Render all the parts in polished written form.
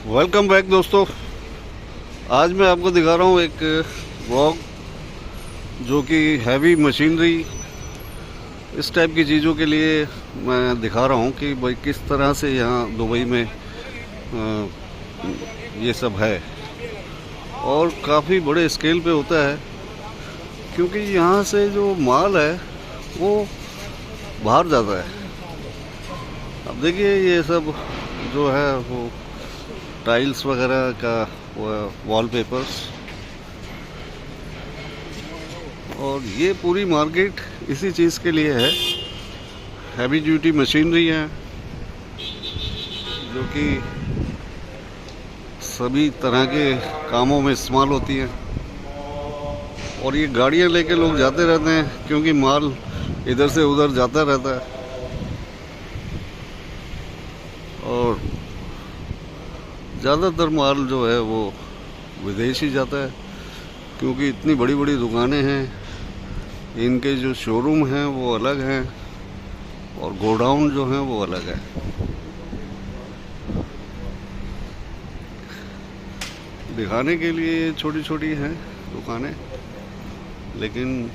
Welcome back दोस्तों। आज मैं आपको दिखा रहा हूँ एक व्लॉग जो कि हैवी मशीनरी इस टाइप की चीज़ों के लिए मैं दिखा रहा हूँ कि भाई किस तरह से यहाँ दुबई में ये सब है और काफ़ी बड़े स्केल पे होता है, क्योंकि यहाँ से जो माल है वो बाहर जाता है। अब देखिए ये सब जो है वो टाइल्स वगैरह का वॉलपेपर्स, और ये पूरी मार्केट इसी चीज़ के लिए है। हैवी ड्यूटी मशीनरी है जो कि सभी तरह के कामों में इस्तेमाल होती हैं, और ये गाड़ियाँ लेके लोग जाते रहते हैं क्योंकि माल इधर से उधर जाता रहता है। और ज़्यादातर माल जो है वो विदेश ही जाता है, क्योंकि इतनी बड़ी बड़ी दुकानें हैं, इनके जो शोरूम हैं वो अलग हैं और गोडाउन जो हैं वो अलग है। दिखाने के लिए छोटी छोटी हैं दुकानें, लेकिन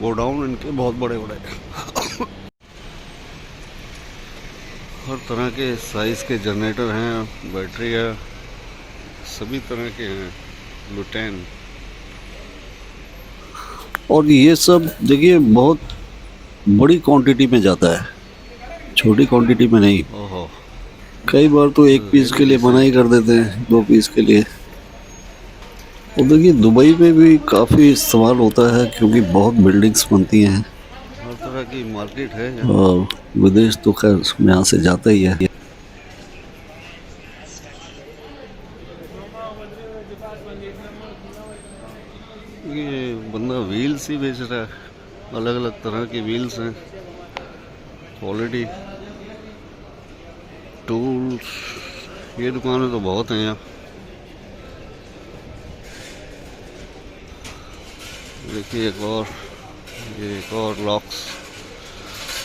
गोडाउन इनके बहुत बड़े बड़े हर तरह के साइज़ के जनरेटर हैं, बैटरी है, सभी तरह के हैं, लुटेन। और ये सब देखिए बहुत बड़ी क्वांटिटी में जाता है, छोटी क्वांटिटी में नहीं। ओहो, कई बार तो एक पीस के लिए मना ही कर देते हैं, 2 पीस के लिए। और देखिए दुबई में भी काफ़ी इस्तेमाल होता है, क्योंकि बहुत बिल्डिंग्स बनती हैं हर तरह की मार्केट है यहाँ। और विदेश तो खैर यहाँ से जाता ही है। ये बंदा व्हील्स ही बेच रहा है, अलग अलग तरह की व्हील्स हैं, क्वालिटी टूल्स। ये दुकानें तो बहुत हैं यहाँ। देखिए एक और लॉक्स।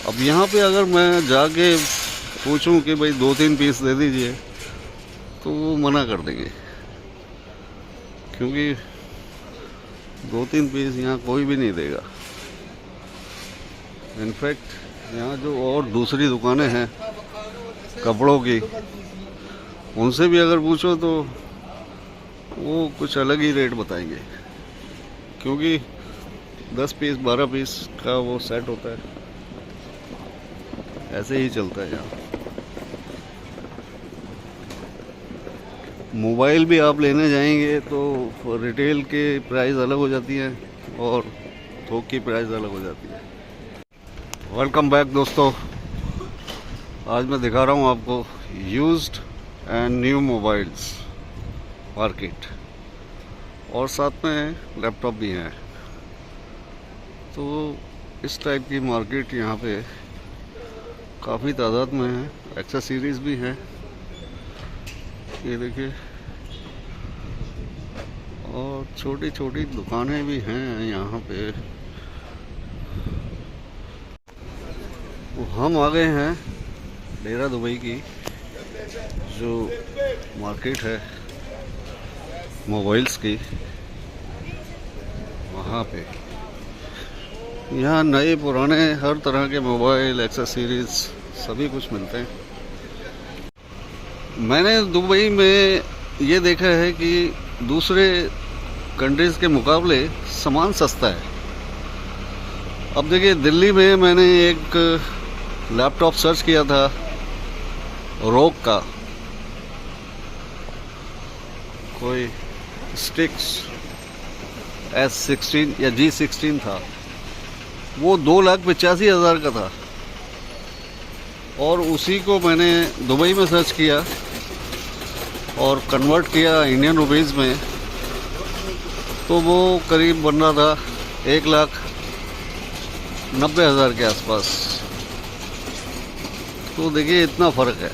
अब यहाँ पे अगर मैं जाके पूछूं कि भाई 2-3 पीस दे दीजिए तो वो मना कर देंगे, क्योंकि 2-3 पीस यहाँ कोई भी नहीं देगा। इनफैक्ट यहाँ जो और दूसरी दुकानें हैं कपड़ों की, उनसे भी अगर पूछो तो वो कुछ अलग ही रेट बताएंगे, क्योंकि 10 पीस 12 पीस का वो सेट होता है। ऐसे ही चलता है यहाँ। मोबाइल भी आप लेने जाएंगे तो रिटेल के प्राइस अलग हो जाती है और थोक की प्राइस अलग हो जाती है। वेलकम बैक दोस्तों। आज मैं दिखा रहा हूँ आपको used and new mobiles market, और साथ में लैपटॉप भी हैं। तो इस टाइप की मार्केट यहाँ पे काफ़ी तादाद में है। एक्सेसरीज भी हैं, ये देखिए, और छोटी छोटी दुकानें भी हैं यहाँ पे। तो हम आ गए हैं डेरा दुबई की जो मार्केट है मोबाइल्स की, वहाँ पे यहाँ नए पुराने हर तरह के मोबाइल एक्सेसरीज सभी कुछ मिलते हैं। मैंने दुबई में ये देखा है कि दूसरे कंट्रीज़ के मुकाबले सामान सस्ता है। अब देखिए दिल्ली में मैंने एक लैपटॉप सर्च किया था रोग का, कोई स्टिक्स S16 या G16 था, वो 2,85,000 का था। और उसी को मैंने दुबई में सर्च किया और कन्वर्ट किया इंडियन रुपीज़ में, तो वो करीब बन रहा था 1,90,000 के आसपास। तो देखिए इतना फ़र्क है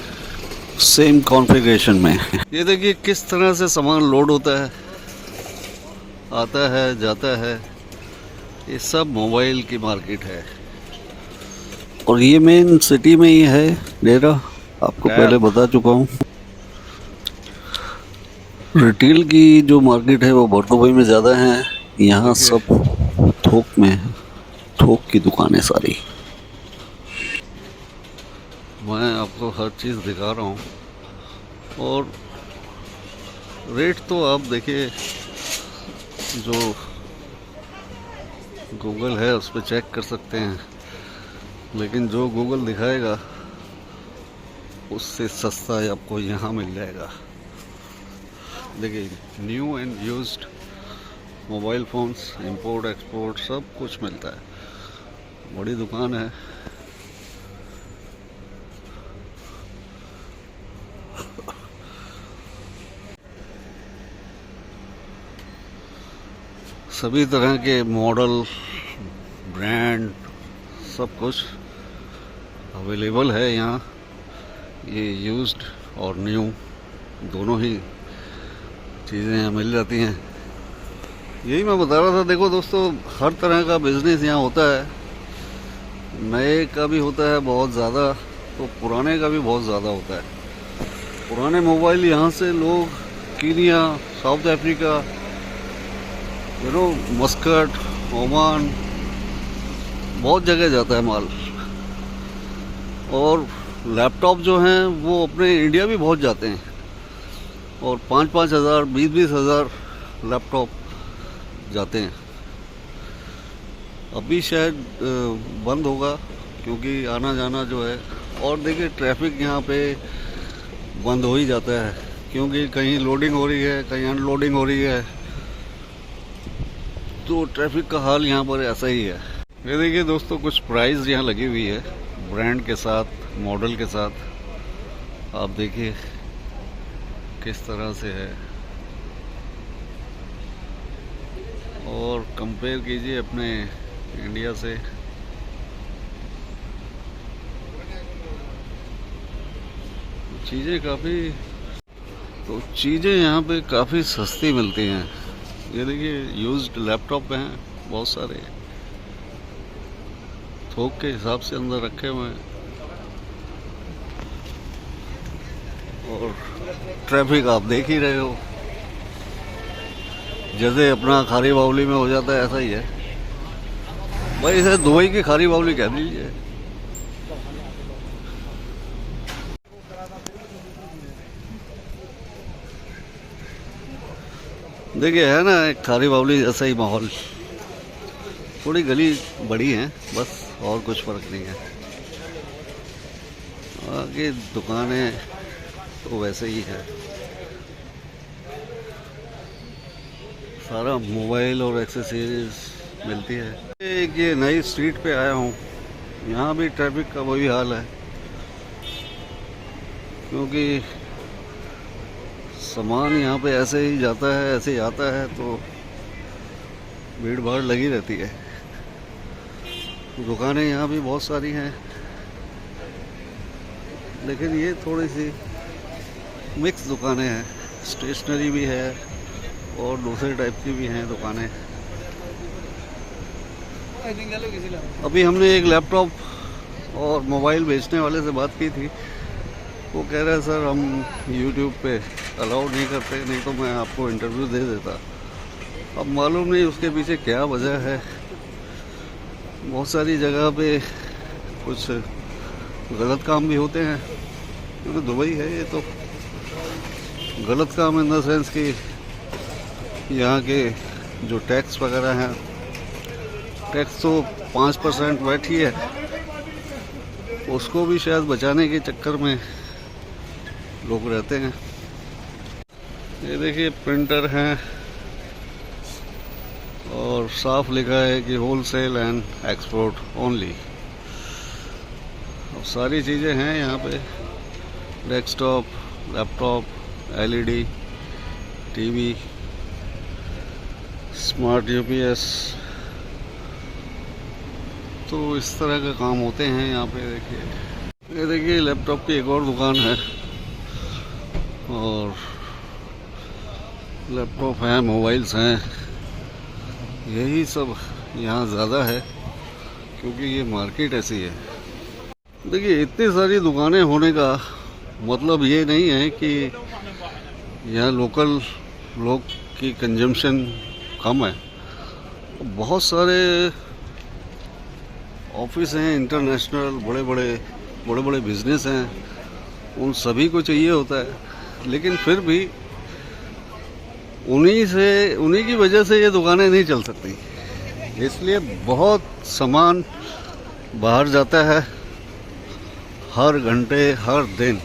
सेम कॉन्फ़िगरेशन में। ये देखिए किस तरह से सामान लोड होता है, आता है जाता है। ये सब मोबाइल की मार्केट है। और ये मेन सिटी में ही है डेरा, आपको पहले बता चुका हूँ। रिटेल की जो मार्केट है वो बॉर्डोबाई में ज़्यादा है। यहाँ सब थोक में है, थोक की दुकानें सारी। मैं आपको हर चीज़ दिखा रहा हूँ और रेट तो आप देखिए, जो गूगल है उस पर चेक कर सकते हैं, लेकिन जो गूगल दिखाएगा उससे सस्ता आपको यहाँ मिल जाएगा। देखिए, new and used mobile phones, import export सब कुछ मिलता है। बड़ी दुकान है। सभी तरह के मॉडल, ब्रांड, सब कुछ अवेलेबल है यहाँ। ये यूज्ड और न्यू दोनों ही चीज़ें यहाँ मिल जाती हैं। यही मैं बता रहा था। देखो दोस्तों, हर तरह का बिजनेस यहाँ होता है। नए का भी होता है बहुत ज़्यादा, तो पुराने का भी बहुत ज़्यादा होता है। पुराने मोबाइल यहाँ से लोग Kenya, south Africa, Muscat, Oman, बहुत जगह जाता है माल। और लैपटॉप जो हैं वो अपने इंडिया भी बहुत जाते हैं, और 5-5 हज़ार, 20-20 हज़ार लैपटॉप जाते हैं। अभी शायद बंद होगा, क्योंकि आना जाना जो है, और देखिए ट्रैफिक यहाँ पे बंद हो ही जाता है, क्योंकि कहीं लोडिंग हो रही है, कहीं अनलोडिंग हो रही है, तो ट्रैफिक का हाल यहाँ पर ऐसा ही है। ये देखिए दोस्तों, कुछ प्राइस यहाँ लगी हुई है ब्रांड के साथ, मॉडल के साथ। आप देखिए किस तरह से है, और कंपेयर कीजिए अपने इंडिया से। चीज़ें यहाँ पे काफ़ी सस्ती मिलती हैं। ये देखिए, यूज्ड लैपटॉप हैं बहुत सारे, थोक के हिसाब से अंदर रखे हुए हैं। और ट्रैफिक आप देख ही रहे हो, जैसे अपना खारी बावली में हो जाता है ऐसा ही है भाई। इसे दुबई की खारी बावली कह दीजिए। देखिए, है ना एक खारी बावली जैसा ही माहौल। थोड़ी गली बड़ी है बस, और कुछ फर्क नहीं है। आगे दुकानें तो वैसे ही है, सारा मोबाइल और एक्सेसरीज मिलती है। एक ये नई स्ट्रीट पे आया हूँ, यहाँ भी ट्रैफिक का वही हाल है, क्योंकि सामान यहाँ पे ऐसे ही जाता है, ऐसे ही आता है, तो भीड़ भाड़ लगी रहती है। दुकानें यहाँ भी बहुत सारी हैं, लेकिन ये थोड़ी सी मिक्स दुकानें हैं। स्टेशनरी भी है और दूसरे टाइप की भी हैं दुकानें। अभी हमने एक लैपटॉप और मोबाइल बेचने वाले से बात की थी। वो कह रहा है सर हम YouTube पे अलाउ नहीं करते, नहीं तो मैं आपको इंटरव्यू दे देता। अब मालूम नहीं उसके पीछे क्या वजह है। बहुत सारी जगह पे कुछ गलत काम भी होते हैं, क्योंकि दुबई है ये तो। गलत काम इन द सेंस कि यहाँ के जो टैक्स वगैरह हैं, टैक्स तो 5% वैट ही है, उसको भी शायद बचाने के चक्कर में लोग रहते हैं। ये देखिए प्रिंटर हैं, और साफ लिखा है कि होलसेल एंड एक्सपोर्ट ओनली। और सारी चीज़ें हैं यहाँ पे, desktop, laptop, LED, TV, smart UPS, तो इस तरह का काम होते हैं यहाँ पे। देखिए, ये देखिए लैपटॉप की एक और दुकान है, और लैपटॉप हैं, मोबाइल्स हैं, यही सब यहाँ ज़्यादा है, क्योंकि ये मार्केट ऐसी है। देखिए, इतनी सारी दुकानें होने का मतलब ये नहीं है कि यहाँ लोकल लोग की कंजम्पशन कम है। बहुत सारे ऑफिस हैं इंटरनेशनल, बड़े बड़े बिजनेस हैं, उन सभी को चाहिए होता है, लेकिन फिर भी उन्हीं की वजह से ये दुकानें नहीं चल सकती। इसलिए बहुत सामान बाहर जाता है हर घंटे हर दिन।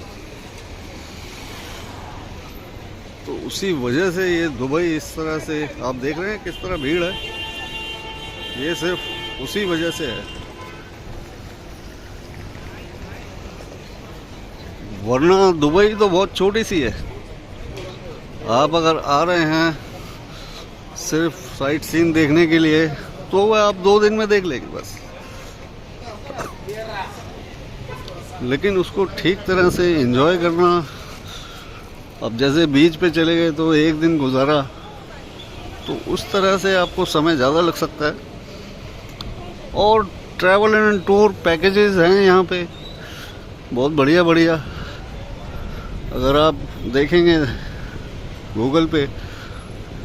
तो उसी वजह से ये दुबई इस तरह से आप देख रहे हैं किस तरह भीड़ है, ये सिर्फ उसी वजह से है, वरना दुबई तो बहुत छोटी सी है। आप अगर आ रहे हैं सिर्फ साइट सीन देखने के लिए तो वह आप 2 दिन में देख लेंगे बस, लेकिन उसको ठीक तरह से एंजॉय करना, अब जैसे बीच पे चले गए तो 1 दिन गुजारा, तो उस तरह से आपको समय ज़्यादा लग सकता है। और ट्रैवल एंड टूर पैकेजेस हैं यहाँ पे बहुत बढ़िया बढ़िया, अगर आप देखेंगे गूगल पे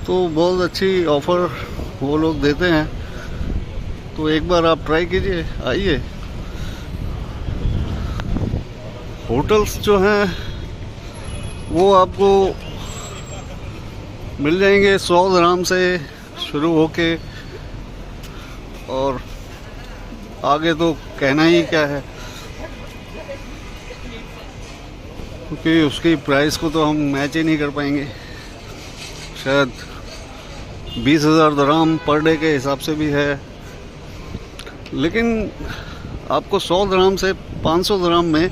तो बहुत अच्छी ऑफ़र वो लोग देते हैं। तो एक बार आप ट्राई कीजिए, आइए। होटल्स जो हैं वो आपको मिल जाएंगे 100 दिरहम से शुरू होके, और आगे तो कहना ही क्या है, क्योंकि उसकी प्राइस को तो हम मैच ही नहीं कर पाएंगे। शायद 20,000 दिरहम पर डे के हिसाब से भी है, लेकिन आपको 100 दिरहम से 500 दिरहम में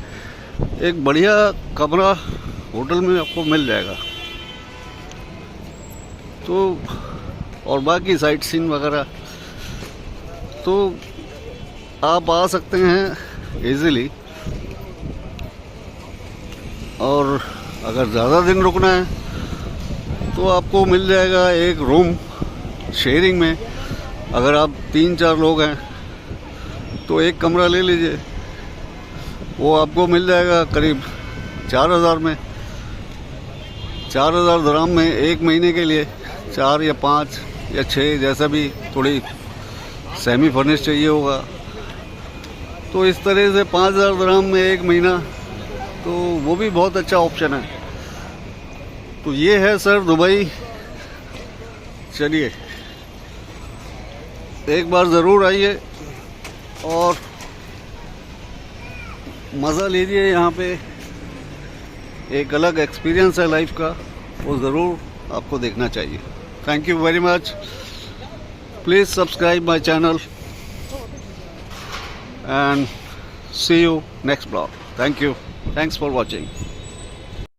एक बढ़िया कमरा होटल में आपको मिल जाएगा। तो और बाकी साइट सीन वगैरह तो आप आ सकते हैं इजीली। और अगर ज़्यादा दिन रुकना है तो आपको मिल जाएगा एक रूम शेयरिंग में। अगर आप 3-4 लोग हैं तो एक कमरा ले लीजिए, वो आपको मिल जाएगा करीब 4,000 में। 4,000 दिरहम में 1 महीने के लिए 4 या 5 या 6 जैसा भी, थोड़ी सेमी फर्निश चाहिए होगा तो इस तरह से 5,000 दिरहम में 1 महीना, तो वो भी बहुत अच्छा ऑप्शन है। तो ये है सर दुबई। चलिए एक बार ज़रूर आइए और मज़ा लीजिए यहाँ पे। एक अलग एक्सपीरियंस है लाइफ का, वो ज़रूर आपको देखना चाहिए। Thank you very much. Please subscribe my channel and see you next vlog. Thank you. Thanks for watching.